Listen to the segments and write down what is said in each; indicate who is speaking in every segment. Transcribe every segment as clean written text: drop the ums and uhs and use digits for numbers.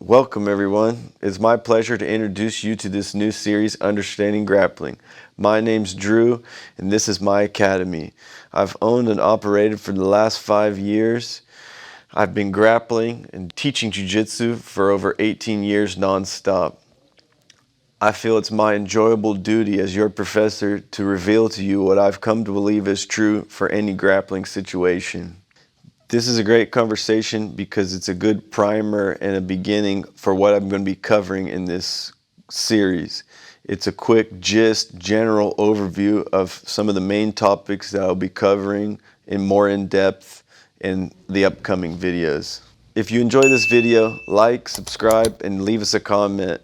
Speaker 1: Welcome everyone. It's my pleasure to introduce you to this new series, Understanding Grappling. My name's Drew and this is my academy. I've owned and operated for the last 5 years. I've been grappling and teaching Jiu Jitsu for over 18 years non-stop. I feel it's my enjoyable duty as your professor to reveal to you what I've come to believe is true for any grappling situation. This is a great conversation because it's a good primer and a beginning for what I'm going to be covering in this series. It's a quick general overview of some of the main topics that I'll be covering in depth in the upcoming videos. If you enjoy this video, like, subscribe, and leave us a comment.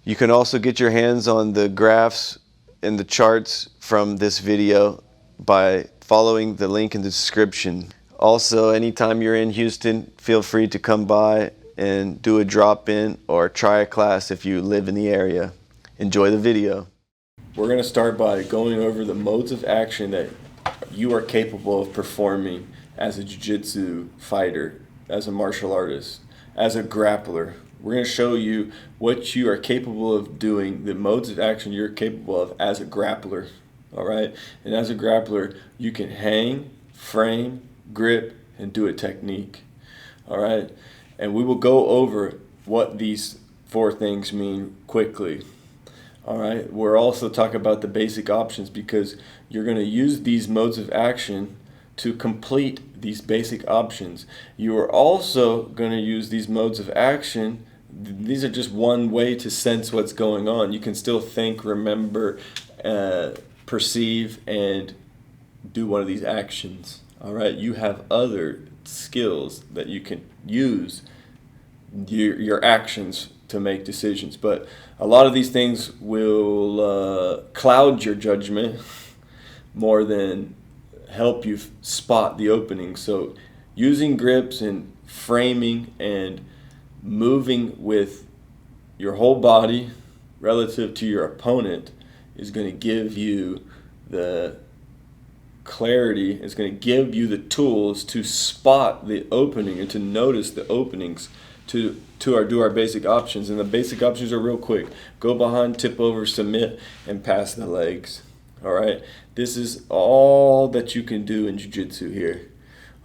Speaker 1: You can also get your hands on the graphs and the charts from this video by following the link in the description. Also, anytime you're in Houston, feel free to come by and do a drop-in or try a class if you live in the area. Enjoy the video. We're going to start by going over the modes of action that you are capable of performing as a jiu-jitsu fighter, as a martial artist, as a grappler. We're going to show you what you are capable of doing, the modes of action you're capable of as a grappler. All right? And as a grappler, you can hang, frame, grip, and do a technique. All right? And we will go over what these 4 things mean quickly. All right? We're also talking about the basic options because you're going to use these modes of action to complete these basic options. You are also going to use these modes of action. These are just one way to sense what's going on. You can still think, remember, perceive, and do one of these actions. All right, you have other skills that you can use your actions to make decisions, but a lot of these things will cloud your judgment more than help you spot the opening. So using grips and framing and moving with your whole body relative to your opponent is going to give you the clarity, is going to give you the tools to spot the opening and to notice the openings to do our basic options. And the basic options are real quick. Go behind, tip over, submit, and pass the legs. All right? This is all that you can do in jiu-jitsu here.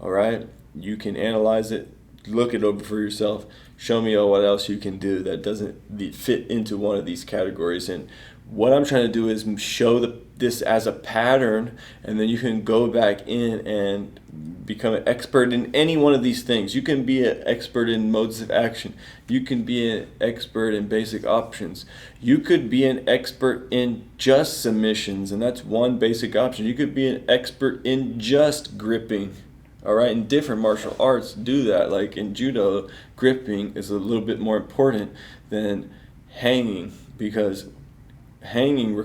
Speaker 1: All right? You can analyze it, look it over for yourself, show me what else you can do that doesn't fit into one of these categories. And what I'm trying to do is show this as a pattern, and then you can go back in and become an expert in any one of these things. You can be an expert in modes of action. You can be an expert in basic options. You could be an expert in just submissions, and that's one basic option. You could be an expert in just gripping. All right, in different martial arts do that. Like in judo, gripping is a little bit more important than hanging, because hanging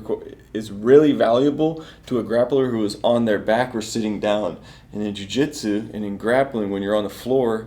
Speaker 1: is really valuable to a grappler who is on their back or sitting down. And in jiu-jitsu and in grappling, when you're on the floor,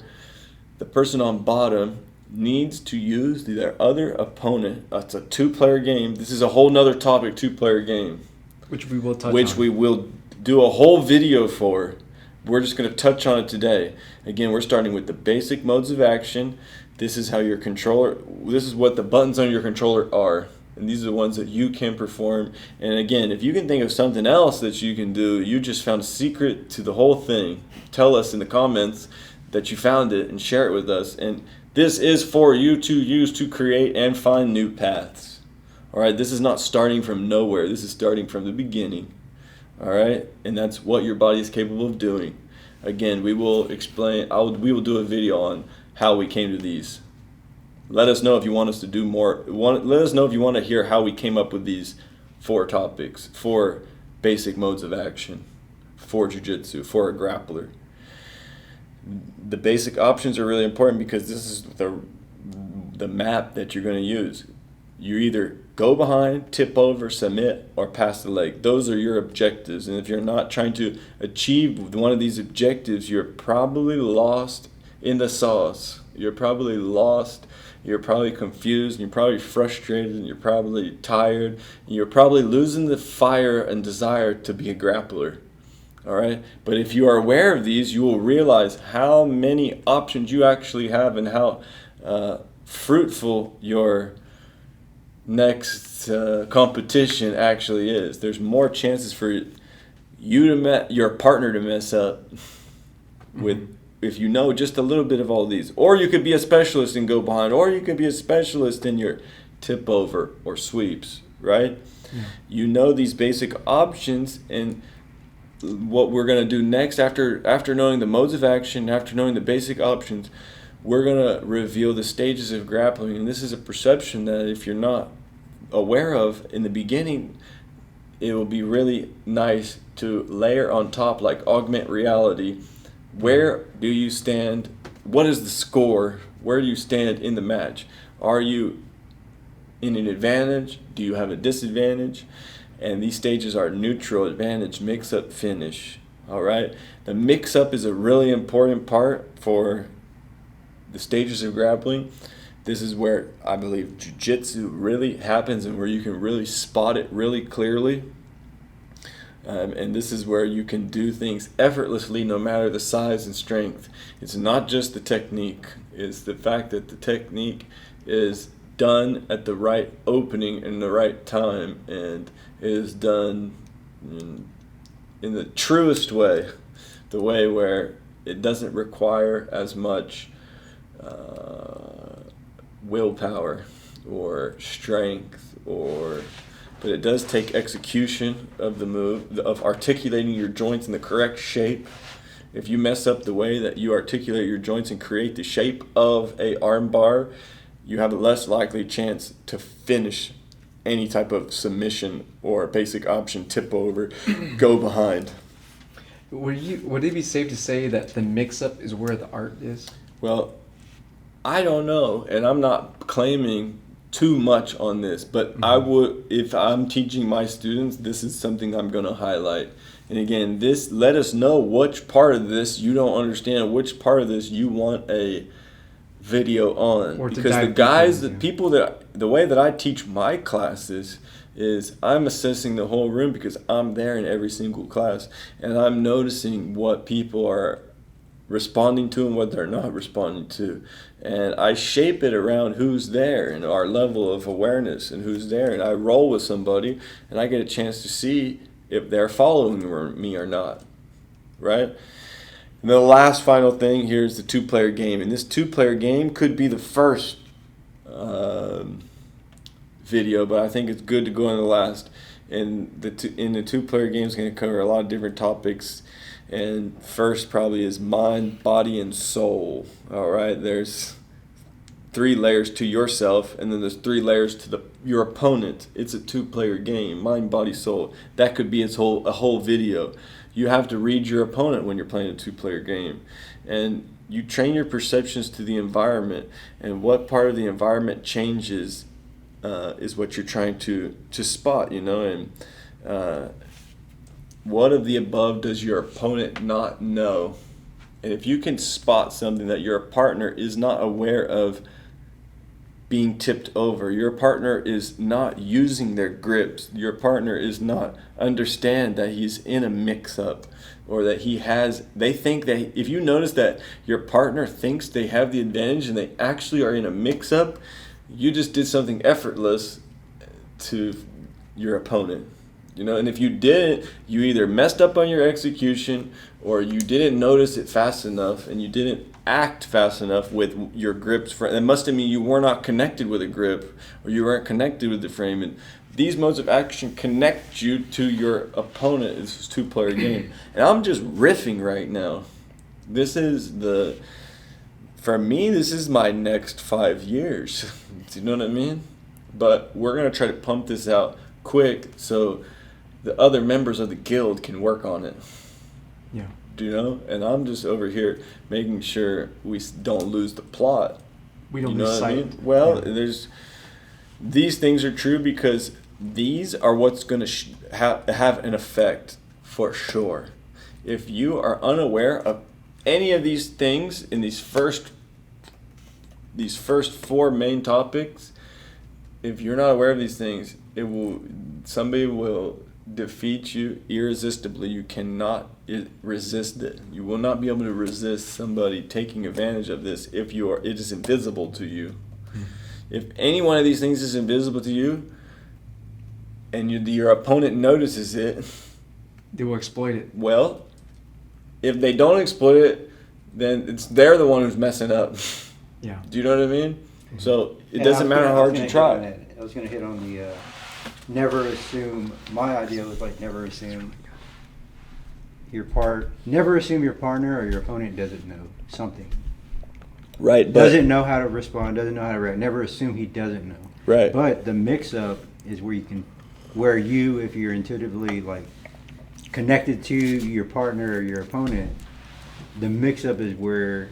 Speaker 1: the person on bottom needs to use their other opponent. It's a 2-player game. This is a whole nother topic, 2-player game.
Speaker 2: Which we will touch on.
Speaker 1: Which we will do a whole video for. We're just going to touch on it today. Again, we're starting with the basic modes of action. This is how your controller, this is what the buttons on your controller are. And these are the ones that you can perform. And again, if you can think of something else that you can do, you just found a secret to the whole thing. Tell us in the comments that you found it and share it with us. And this is for you to use to create and find new paths. All right, this is not starting from nowhere. This is starting from the beginning. All right, and that's what your body is capable of doing. Again, we will explain. We will do a video on how we came to these. Let us know if you want us to do more. Let us know if you want to hear how we came up with these 4 topics, 4 basic modes of action for jiu-jitsu, for a grappler. The basic options are really important because this is the map that you're going to use. You either go behind, tip over, submit, or pass the leg. Those are your objectives. And if you're not trying to achieve one of these objectives, you're probably lost in the sauce. You're probably lost. You're probably confused. And you're probably frustrated. And you're probably tired. And you're probably losing the fire and desire to be a grappler. All right? But if you are aware of these, you will realize how many options you actually have and how fruitful your next competition actually is. There's more chances for your partner to mess up with if you know just a little bit of all these. Or you could be a specialist and go behind, or you could be a specialist in your tip over or sweeps, right? Yeah. You know these basic options, and what we're going to do next after knowing the modes of action, after knowing the basic options, we're going to reveal the stages of grappling. And this is a perception that if you're not aware of in the beginning, it will be really nice to layer on top, like augment reality. Where do you stand? What is the score? Where do you stand in the match? Are you in an advantage? Do you have a disadvantage? And these stages are neutral, advantage, mix-up, finish. All right? The mix-up is a really important part for the stages of grappling. This is where I believe jiu-jitsu really happens and where you can really spot it really clearly. And this is where you can do things effortlessly no matter the size and strength. It's not just the technique. It's the fact that the technique is done at the right opening and the right time, and is done in the truest way, the way where it doesn't require as much willpower or strength, but it does take execution of the move, of articulating your joints in the correct shape. If you mess up the way that you articulate your joints and create the shape of a arm bar, you have a less likely chance to finish any type of submission or basic option, tip over, go behind.
Speaker 2: Would it be safe to say that the mix-up is where the art is?
Speaker 1: Well, I don't know, and I'm not claiming too much on this, but I would, if I'm teaching my students, this is something I'm going to highlight. And again, let us know which part of this you don't understand, which part of this you want a video on. Or because the way that I teach my classes is I'm assessing the whole room, because I'm there in every single class, and I'm noticing what people are responding to and what they're not responding to, and I shape it around who's there and our level of awareness and who's there, and I roll with somebody and I get a chance to see if they're following me or not, right? And the last final thing here is the two-player game, and this two-player game could be the first video, but I think it's good to go in the last. And the two-player game is going to cover a lot of different topics. And first probably is mind, body, and soul. All right, there's 3 layers to yourself, and then there's 3 layers to your opponent. It's a two-player game, mind, body, soul. That could be a whole video. You have to read your opponent when you're playing a two-player game, and you train your perceptions to the environment, and what part of the environment changes is what you're trying to spot, and what of the above does your opponent not know? And if you can spot something that your partner is not aware of being tipped over, your partner is not using their grips, your partner is not understand that he's in a mix-up, or that they think that if you notice that your partner thinks they have the advantage and they actually are in a mix-up, you just did something effortless to your opponent. And if you didn't, you either messed up on your execution, or you didn't notice it fast enough, and you didn't act fast enough with your grips. That must have mean you were not connected with a grip, or you weren't connected with the frame. And these modes of action connect you to your opponent. It's a two-player game. And I'm just riffing right now. For me, this is my next 5 years. Do you know what I mean? But we're going to try to pump this out quick so the other members of the guild can work on it.
Speaker 2: Yeah.
Speaker 1: Do you know? And I'm just over here making sure we don't lose the plot.
Speaker 2: We don't lose sight.
Speaker 1: I mean? Well, these things are true because these are what's going to have an effect for sure. If you are unaware of any of these things in these first 4 main topics, if you're not aware of these things, somebody will defeat you irresistibly. You cannot resist it. You will not be able to resist somebody taking advantage of this it is invisible to you. If any one of these things is invisible to you, and your opponent notices it,
Speaker 2: They will exploit it.
Speaker 1: well, if they don't exploit it, then they're the one who's messing up.
Speaker 2: Yeah.
Speaker 1: Do you know what I mean?
Speaker 2: Mm-hmm.
Speaker 1: So it doesn't matter how hard you try.
Speaker 3: I was going to hit on the never assume. My idea was like never assume never assume your partner or your opponent doesn't know something.
Speaker 1: Right. But
Speaker 3: Doesn't know how to respond, doesn't know how to react. Never assume he doesn't know.
Speaker 1: right.
Speaker 3: But the mix-up is where you, if you're intuitively like connected to your partner or your opponent, the mix-up is where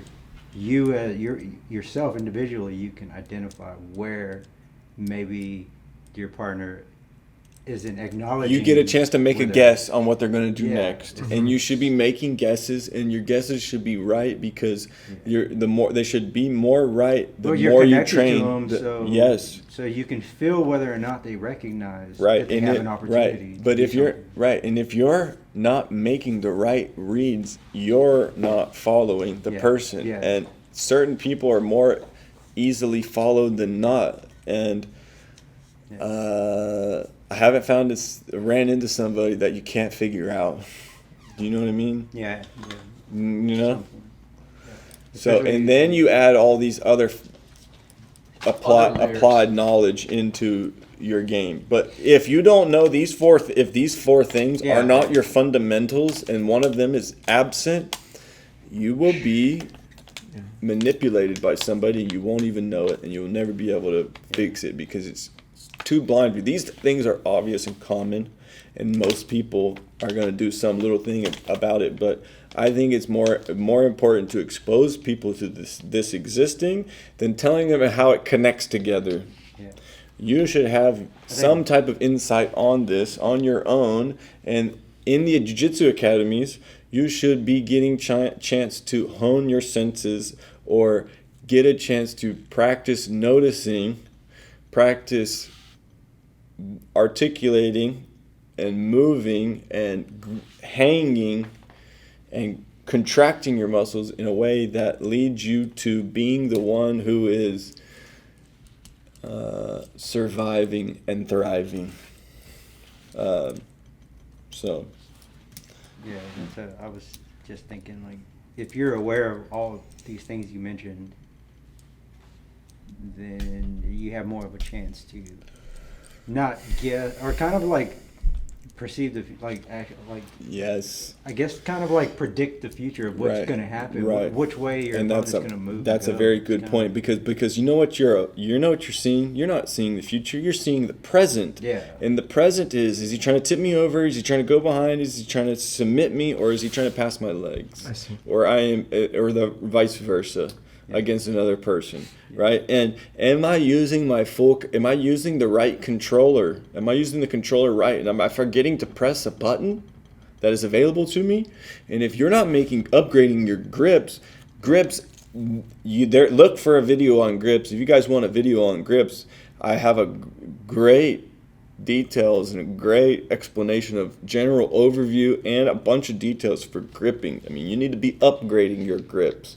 Speaker 3: you, yourself individually, you can identify where maybe your partner isn't acknowledging.
Speaker 1: You get a chance to make a
Speaker 3: with
Speaker 1: guess on what they're going to do
Speaker 3: Yeah.
Speaker 1: next, and you should be making guesses, and your guesses should be right because they should be more right the
Speaker 3: Well, you're
Speaker 1: more you
Speaker 3: connected
Speaker 1: train.
Speaker 3: to them, so
Speaker 1: Yes.
Speaker 3: so you can feel whether or not they recognize
Speaker 1: Right,
Speaker 3: that they
Speaker 1: and
Speaker 3: have
Speaker 1: it-
Speaker 3: an opportunity.
Speaker 1: right.
Speaker 3: to
Speaker 1: But
Speaker 3: do
Speaker 1: if you're
Speaker 3: something.
Speaker 1: right, and if you're not making the right reads, you're not following the
Speaker 3: Yeah,
Speaker 1: person.
Speaker 3: yeah.
Speaker 1: And certain people are more easily followed than not. And I haven't ran into somebody that you can't figure out. Do you know what I mean?
Speaker 3: Yeah.
Speaker 1: You know.
Speaker 3: Something.
Speaker 1: So
Speaker 3: Especially-
Speaker 1: and then you add all these other
Speaker 2: Other layers.
Speaker 1: applied knowledge into your game. But if you don't know if these four things
Speaker 3: Yeah.
Speaker 1: are not your fundamentals and one of them is absent, you will be manipulated by somebody. You won't even know it, and you'll never be able to fix it because it's too blind. These things are obvious and common, and most people are going to do some little thing about it. But I think it's more important to expose people to this existing than telling them how it connects together.
Speaker 3: Yeah.
Speaker 1: You should have some type of insight on this on your own, and in the jiu-jitsu academies, you should be getting chance to hone your senses or get a chance to practice noticing, practice articulating and moving and hanging and contracting your muscles in a way that leads you to being the one who is surviving and thriving. So
Speaker 3: Yeah, I was just thinking, like, if you're aware of all of these things you mentioned, then you have more of a chance to not get, or kind of like perceive the, like
Speaker 1: yes,
Speaker 3: I guess kind of like predict the future of what's
Speaker 1: Right,
Speaker 3: going to happen,
Speaker 1: right.
Speaker 3: which way your
Speaker 1: and
Speaker 3: opponent's
Speaker 1: that's
Speaker 3: going to move.
Speaker 1: that's
Speaker 3: and
Speaker 1: a
Speaker 3: go.
Speaker 1: very
Speaker 3: It's
Speaker 1: good
Speaker 3: kinda-
Speaker 1: point because you know what you're seeing. You're not seeing the future. You're seeing the present.
Speaker 3: Yeah.
Speaker 1: And the present is he trying to tip me over? Is he trying to go behind? Is he trying to submit me, or is he trying to pass my legs?
Speaker 2: I see.
Speaker 1: Or or the vice versa against another person, right? And am I using the right controller? Am I using the controller right? And am I forgetting to press a button that is available to me? And if you're not upgrading your grips, look for a video on grips. If you guys want a video on grips, I have a great details and a great explanation of general overview and a bunch of details for gripping. I mean, you need to be upgrading your grips.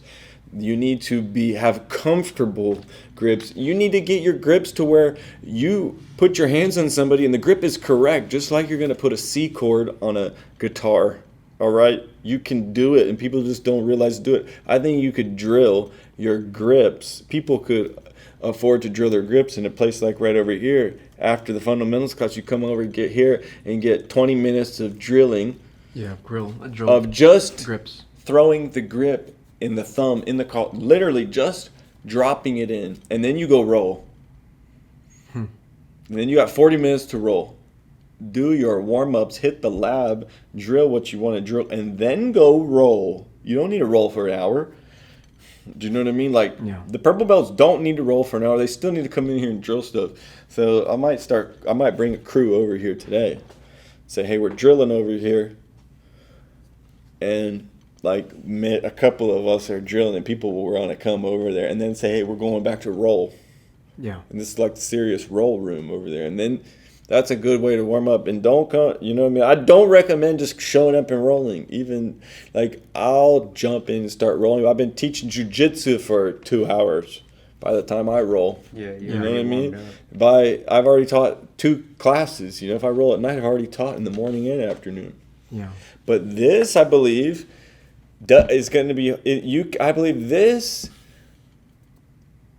Speaker 1: You need to have comfortable grips. You need to get your grips to where you put your hands on somebody and the grip is correct, just like you're going to put a C chord on a guitar. All right? You can do it, and people just don't realize to do it. I think you could drill your grips. People could afford to drill their grips in a place like right over here. After the fundamentals class, you come over and get here and get 20 minutes of drilling
Speaker 2: Yeah, drill
Speaker 1: of just
Speaker 2: grips.
Speaker 1: throwing the grip in the thumb, in the call, literally just dropping it in, and then you go roll. And then you got 40 minutes to roll. Do your warm-ups, hit the lab, drill what you want to drill, and then go roll. You don't need to roll for an hour. Do you know what I mean? Like, the purple belts don't need to roll for an hour. They still need to come in here and drill stuff. So I might bring a crew over here today. Say, hey, we're drilling over here. And like a couple of us are drilling, and people will want to come over there and then say, hey, we're going back to roll.
Speaker 2: Yeah.
Speaker 1: And this is like the serious roll room over there. And then that's a good way to warm up. And don't come, you know what I mean? I don't recommend just showing up and rolling. Even like I'll jump in and start rolling. I've been teaching jiu-jitsu for 2 hours by the time I roll.
Speaker 3: Yeah,
Speaker 1: You know what I mean? I've already taught 2 classes. You know, if I roll at night, I've already taught in the morning and afternoon.
Speaker 2: Yeah.
Speaker 1: But this, I believe, is going to be I believe this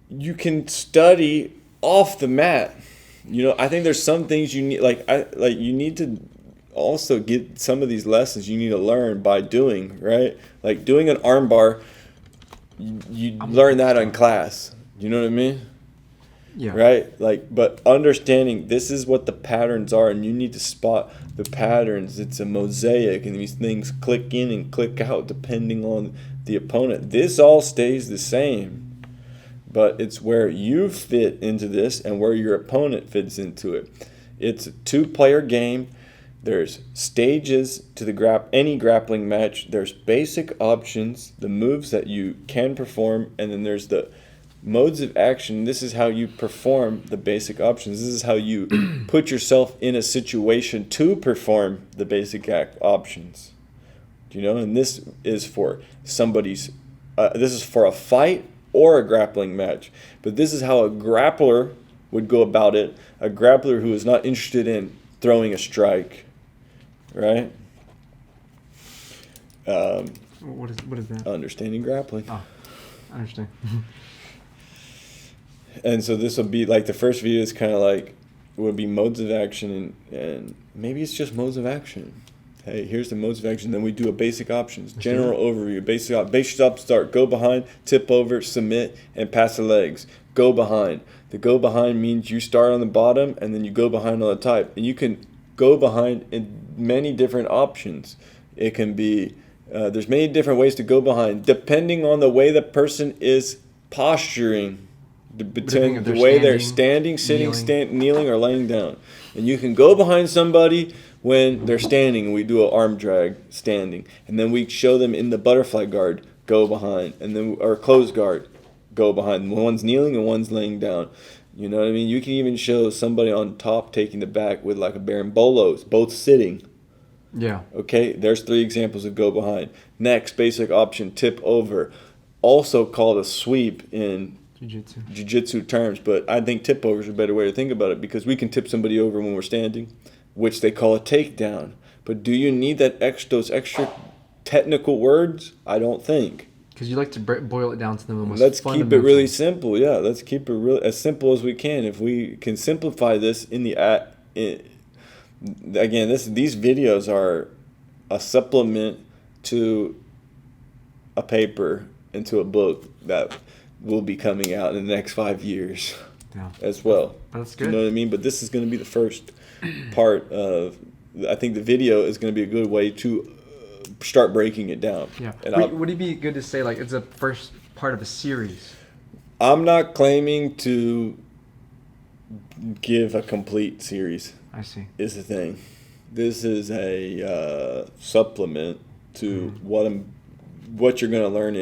Speaker 1: you can study off the mat. You know, I think there's some things you need, you need to also get some of these lessons you need to learn by doing, right? Like doing an arm bar, you learn that in class. You know what I mean?
Speaker 2: Yeah.
Speaker 1: Right? Like, but understanding this is what the patterns are, and you need to spot the patterns. It's a mosaic, and these things click in and click out depending on the opponent. This all stays the same. But it's where you fit into this and where your opponent fits into it. It's a 2-player game. There's stages to any grappling match. There's basic options, the moves that you can perform, and then there's the modes of action. This is how you perform the basic options. This is how you put yourself in a situation to perform the basic options. You know, and this is for this is for a fight or a grappling match. But this is how a grappler would go about it. A grappler who is not interested in throwing a strike, right?
Speaker 2: What is that?
Speaker 1: Understanding grappling.
Speaker 2: Oh, I understand.
Speaker 1: And so this will be like the first video is kind of like would be modes of action and maybe it's just modes of action. Hey, here's the modes of action. Then we do a basic options, general overview, basic up start, go behind, tip over, submit, and pass the legs. Go behind. The go behind means you start on the bottom and then you go behind on the top. And you can go behind in many different options. It can be, there's many different ways to go behind, depending on the way the person is posturing, between the way they're standing, sitting, kneeling, or laying down. And you can go behind somebody when they're standing, we do an arm drag standing, and then we show them in the butterfly guard, go behind, and then or closed guard, go behind. One's kneeling and one's laying down. You know what I mean? You can even show somebody on top taking the back with like a barambolos, both sitting.
Speaker 2: Yeah.
Speaker 1: Okay, there's 3 examples of go behind. Next, basic option, tip over, also called a sweep in jiu-jitsu terms, but I think tip over is a better way to think about it because we can tip somebody over when we're standing, which they call a takedown. But do you need those extra technical words? I don't think.
Speaker 2: Because you like to boil it down to the most
Speaker 1: Let's keep it really
Speaker 2: simple.
Speaker 1: simple. Yeah, let's keep it as simple as we can. If we can simplify this again, these videos are a supplement to a paper and to a book that will be coming out in the next 5 years as well.
Speaker 2: That's good.
Speaker 1: You know what I mean? But this is going to be the first part of, I think the video is going to be a good way to start breaking it down.
Speaker 2: Yeah.
Speaker 1: And
Speaker 2: would it be good to say like it's a first part of a series?
Speaker 1: I'm not claiming to give a complete series.
Speaker 2: I see.
Speaker 1: Is the thing. This is a supplement to what you're going to learn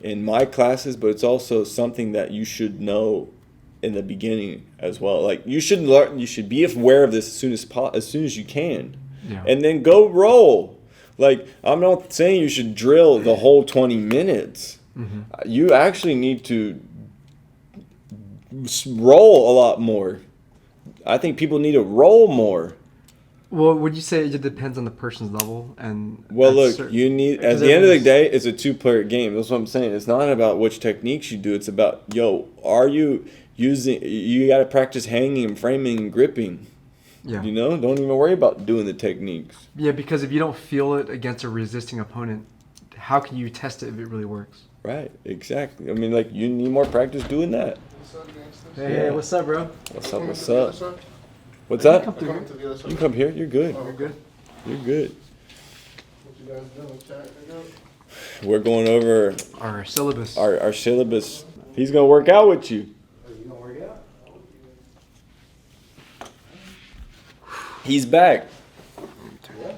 Speaker 1: in my classes, but it's also something that you should know in the beginning as well. Like you should learn, you should be aware of this as soon as you can, and then go roll. Like I'm not saying you should drill the whole 20 minutes. Mm-hmm. You actually need to roll a lot more. I think people need to roll more.
Speaker 2: Well, would you say it depends on the person's level?
Speaker 1: Well, look, you need, at the end of the day, it's a 2-player game. That's what I'm saying. It's not about which techniques you do. It's about, are you using, you got to practice hanging and framing and gripping.
Speaker 2: Yeah.
Speaker 1: You know, don't even worry about doing the techniques.
Speaker 2: Yeah, because if you don't feel it against a resisting opponent, how can you test it if it really works?
Speaker 1: Right, exactly. I mean, like, you need more practice doing that.
Speaker 2: What's up, gangsters? Hey, what's up, bro?
Speaker 1: What's up? What's up?
Speaker 2: You
Speaker 1: can come here. You're good.
Speaker 2: You're good.
Speaker 1: You're good.
Speaker 4: What you guys doing, chat?
Speaker 1: We're going over
Speaker 2: our syllabus.
Speaker 1: Our syllabus. He's going to work out with you.
Speaker 4: Are you gonna work out?
Speaker 1: He's back.
Speaker 4: Yeah.